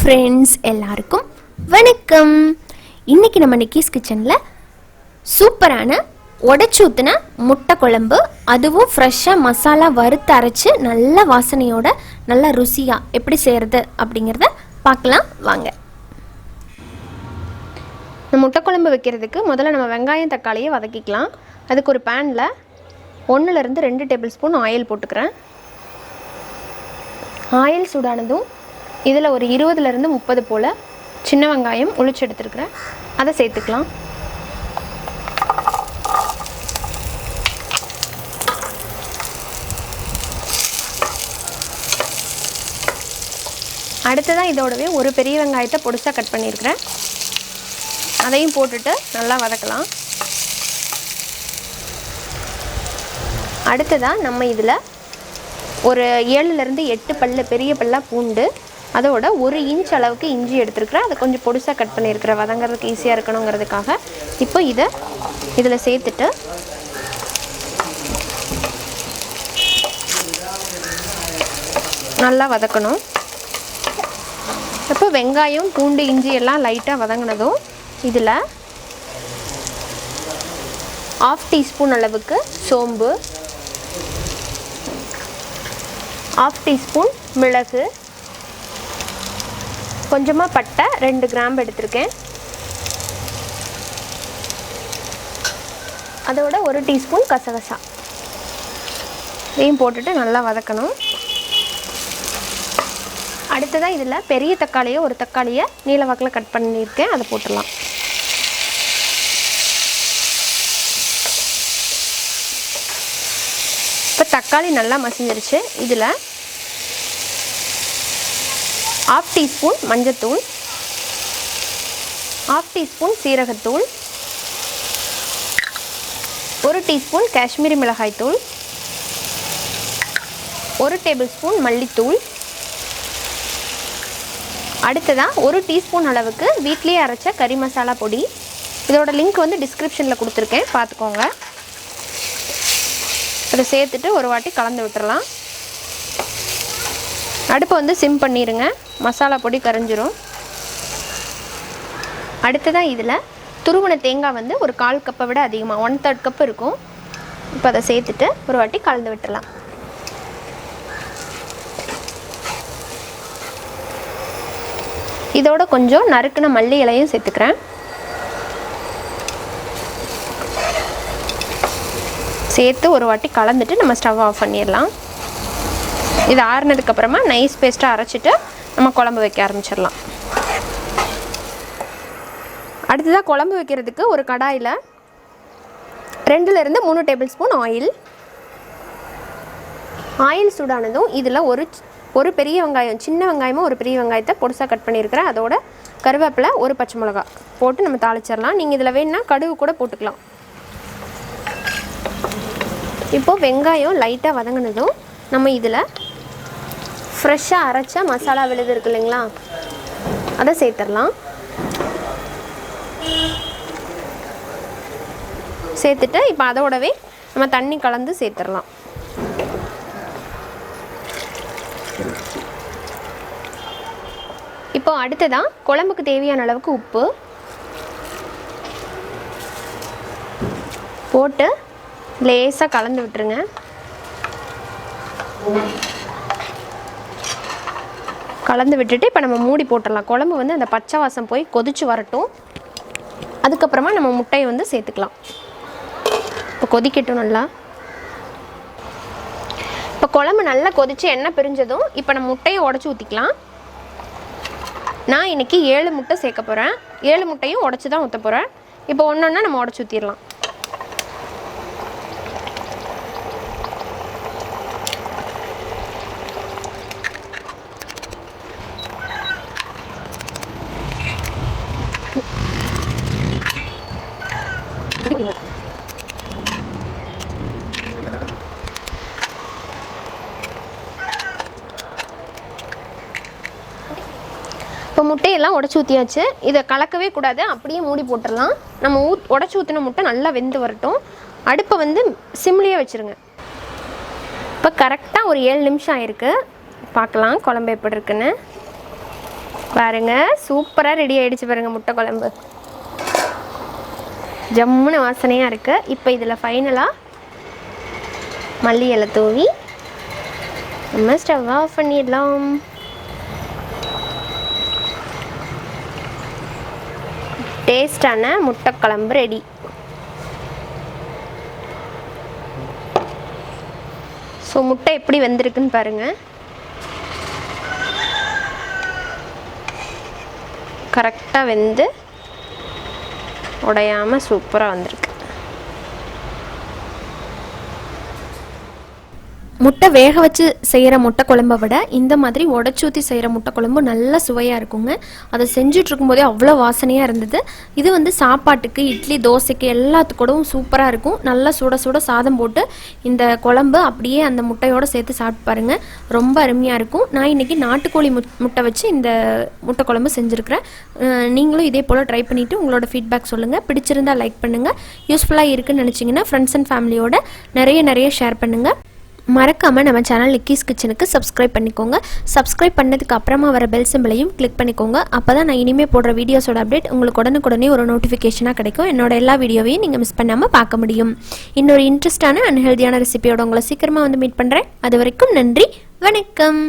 Friends எல்லாருக்கும் வணக்கம். இன்னைக்கு நம்ம நிக்கிஸ் கிச்சனில் சூப்பரான உடைச்சூத்துன முட்டை குழம்பு, அதுவும் ஃப்ரெஷ்ஷாக மசாலா வறுத்து அரைச்சி நல்ல வாசனையோட நல்ல ருசியாக எப்படி செய்கிறது அப்படிங்கிறத பார்க்கலாம் வாங்க. இந்த முட்டை குழம்பு வைக்கிறதுக்கு முதல்ல நம்ம வெங்காயம் தக்காளியை வதக்கிக்கலாம். அதுக்கு ஒரு பேனில் 1லேருந்து 2 டேபிள் ஸ்பூன் ஆயில் போட்டுக்கிறேன். ஆயில் சூடானதும் இதில் ஒரு 20லேருந்து 30 போல் சின்ன வெங்காயம் உளிச்சு எடுத்துருக்கிறேன், அதை சேர்த்துக்கலாம். அடுத்ததாக இதோடவே ஒரு பெரிய வெங்காயத்தை பொடிசாக கட் பண்ணியிருக்கிறேன், அதையும் போட்டுட்டு நல்லா வதக்கலாம். அடுத்ததாக நம்ம இதில் ஒரு 7லேருந்து 8 பல்லு பெரிய பல்லாக பூண்டு, அதோட 1 இன்ச் அளவுக்கு இஞ்சி எடுத்துருக்கிறேன், அதை கொஞ்சம் பொடிசாக கட் பண்ணியிருக்கிறேன் வதங்கிறதுக்கு ஈஸியாக இருக்கணுங்கிறதுக்காக. இப்போ இதில் சேர்த்துட்டு நல்லா வதக்கணும். இப்போ வெங்காயம் பூண்டு இஞ்சி எல்லாம் லைட்டாக வதங்கினதும் இதில் 1/2 டீஸ்பூன் அளவுக்கு சோம்பு, 1/2 டீஸ்பூன் மிளகு, கொஞ்சமாக பட்டை 2 கிராம்பு எடுத்திருக்கேன், அதோட 1 டீஸ்பூன் கசகசா, இதையும் போட்டுட்டு நல்லா வதக்கணும். அடுத்ததாக இதில் பெரிய தக்காளியை ஒரு தக்காளியை நீல வாக்கில் கட் பண்ணியிருக்கேன், அதை போட்டுடலாம். இப்போ தக்காளி நல்லா மசிஞ்சிருச்சு. இதில் 1/2 டீஸ்பூன் மஞ்சத்தூள், 1/2 டீஸ்பூன் சீரகத்தூள், 1 டீஸ்பூன் காஷ்மீரி மிளகாய்த்தூள், 1 டேபிள் ஸ்பூன் மல்லித்தூள், அடுத்ததாக 1 டீஸ்பூன் அளவுக்கு வீட்டிலேயே அரைச்ச கறி மசாலா பொடி. இதோட லிங்க் வந்து டிஸ்கிரிப்ஷனில் கொடுத்துருக்கேன், பார்த்துக்கோங்க. அதை சேர்த்துட்டு ஒரு வாட்டி கலந்து விட்டுறலாம். அடுப்பை வந்து சிம் பண்ணிடுங்க, மசாலா பொடி கரைஞ்சிரும். அடுத்ததாக இதில் துருவன தேங்காய் வந்து ஒரு 1/4 கப்பை விட அதிகமாக 1/3 கப் இருக்கும். இப்போ அதை சேர்த்துட்டு ஒரு வாட்டி கலந்து விட்டுறலாம். இதோட கொஞ்சம் நறுக்கின மல்லி இலையும் சேர்த்துக்கிறேன். சேர்த்து ஒரு வாட்டி கலந்துட்டு நம்ம ஸ்டவ் ஆஃப் பண்ணிடலாம். இது ஆறுனதுக்கப்புறமா நைஸ் பேஸ்ட்டாக அரைச்சிட்டு நம்ம குழம்பு வைக்க ஆரம்பிச்சிடலாம். அடுத்ததாக குழம்பு வைக்கிறதுக்கு ஒரு கடாயில் 2லேருந்து 3 டேபிள் ஸ்பூன் ஆயில் சூடானதும் இதில் ஒரு பெரிய வெங்காயம், சின்ன வெங்காயமும் ஒரு பெரிய வெங்காயத்தை பொடிசாக கட் பண்ணியிருக்கிறேன், அதோட கருவேப்பிலை 1 பச்சை மிளகா போட்டு நம்ம தாளிச்சிடலாம். நீங்கள் இதில் வேணுன்னா கடுகு கூட போட்டுக்கலாம். இப்போது வெங்காயம் லைட்டாக வதங்கினதும் நம்ம இதில் ஃப்ரெஷ்ஷாக அரைச்ச மசாலா விழுது இருக்கு இல்லைங்களா, அதை சேர்த்துடலாம். சேர்த்துட்டு இப்போ அதோடவே நம்ம தண்ணி கலந்து சேர்த்துடலாம். இப்போ அடுத்ததான் குழம்புக்கு தேவையான அளவுக்கு உப்பு போட்டு லேசாக கலந்து விட்டுருங்க. கலந்து விட்டுட்டு இப்போ நம்ம மூடி போட்டுடலாம். குழம்பு வந்து அந்த பச்சை வாசம் போய் கொதிச்சு வரட்டும். அதுக்கப்புறமா நம்ம முட்டையை வந்து சேர்த்துக்கலாம். இப்போ கொதிக்கட்டும் நல்லா. இப்போ குழம்பு நல்லா கொதித்து எண்ணெய் பிரிஞ்சதும் இப்போ நம்ம முட்டையை உடச்சி ஊற்றிக்கலாம். நான் இன்றைக்கி 7 முட்டை சேர்க்க போகிறேன். 7 முட்டையும் உடச்சி தான் ஊற்ற போகிறேன். இப்போ ஒன்று ஒன்றா நம்ம உடச்சி ஊற்றிடலாம். இப்போ முட்டையெல்லாம் உடச்சி ஊற்றியாச்சு. இதை கலக்கவே கூடாது, அப்படியே மூடி போட்டுடலாம். நம்ம உடச்சி ஊற்றின முட்டை நல்லா வெந்து வரட்டும். அடுப்பை வந்து சிம்லேயே வச்சுருங்க. இப்போ கரெக்டாக ஒரு 7 நிமிஷம் ஆயிருக்கு. பார்க்கலாம் குழம்பு எப்படி இருக்குன்னு. பாருங்க சூப்பராக ரெடி ஆகிடுச்சு பாருங்கள் முட்டை குழம்பு. ஜம்முன்னு வாசனையாக இருக்குது. இப்போ இதில் ஃபைனலாக மல்லி இலை தூவி நம்ம ஸ்டவ் ஆஃப் பண்ணிடலாம். டேஸ்டான முட்டை குழம்பு ரெடி. ஸோ முட்டை எப்படி வெந்திருக்குன்னு பாருங்கள். கரெக்டாக வெந்து உடையாமல் சூப்பராக வந்திருக்கு. முட்டை வேக வச்சு செய்கிற முட்டை குழம்பை விட இந்த மாதிரி உடச்சூற்றி செய்கிற முட்டை குழம்பு நல்ல சுவையாக இருக்குங்க. அதை செஞ்சுட்ருக்கும்போதே அவ்வளோ வாசனையாக இருந்தது. இது வந்து சாப்பாட்டுக்கு, இட்லி, தோசைக்கு எல்லாத்துக்கூடவும் சூப்பராக இருக்கும். நல்லா சுட சுட சாதம் போட்டு இந்த குழம்பு அப்படியே அந்த முட்டையோடு சேர்த்து சாப்பிட்டு பாருங்கள், ரொம்ப அருமையாக இருக்கும். நான் இன்றைக்கி நாட்டுக்கோழி முட்டை வச்சு இந்த முட்டை குழம்பு செஞ்சுருக்கிறேன். நீங்களும் இதே போல் ட்ரை பண்ணிவிட்டு உங்களோட ஃபீட்பேக் சொல்லுங்கள். பிடிச்சிருந்தால் லைக் பண்ணுங்கள். யூஸ்ஃபுல்லாக இருக்குன்னு நினச்சிங்கன்னா ஃப்ரெண்ட்ஸ் அண்ட் ஃபேமிலியோட நிறைய ஷேர் பண்ணுங்கள். மறக்காமல் நம்ம சேனல் நிக்கிஸ் கிச்சனுக்கு சப்ஸ்கிரைப் பண்ணிக்கோங்க. சப்ஸ்கிரைப் பண்ணதுக்கு அப்புறமா வர பெல் சிம்பிளையும் கிளிக் பண்ணிக்கோங்க. அப்போ தான் நான் இனிமேல் போடுற வீடியோஸோட அப்டேட் உங்களுக்கு உடனுக்குடனே ஒரு நோட்டிஃபிகேஷனாக கிடைக்கும். என்னோட எல்லா வீடியோவையும் நீங்கள் மிஸ் பண்ணாமல் பார்க்க முடியும். இன்னொரு இன்ட்ரெஸ்டான அன்ஹெல்தியான ரெசிபியோட உங்களை சீக்கிரமாக வந்து மீட் பண்ணுறேன். அது வரைக்கும் நன்றி, வணக்கம்.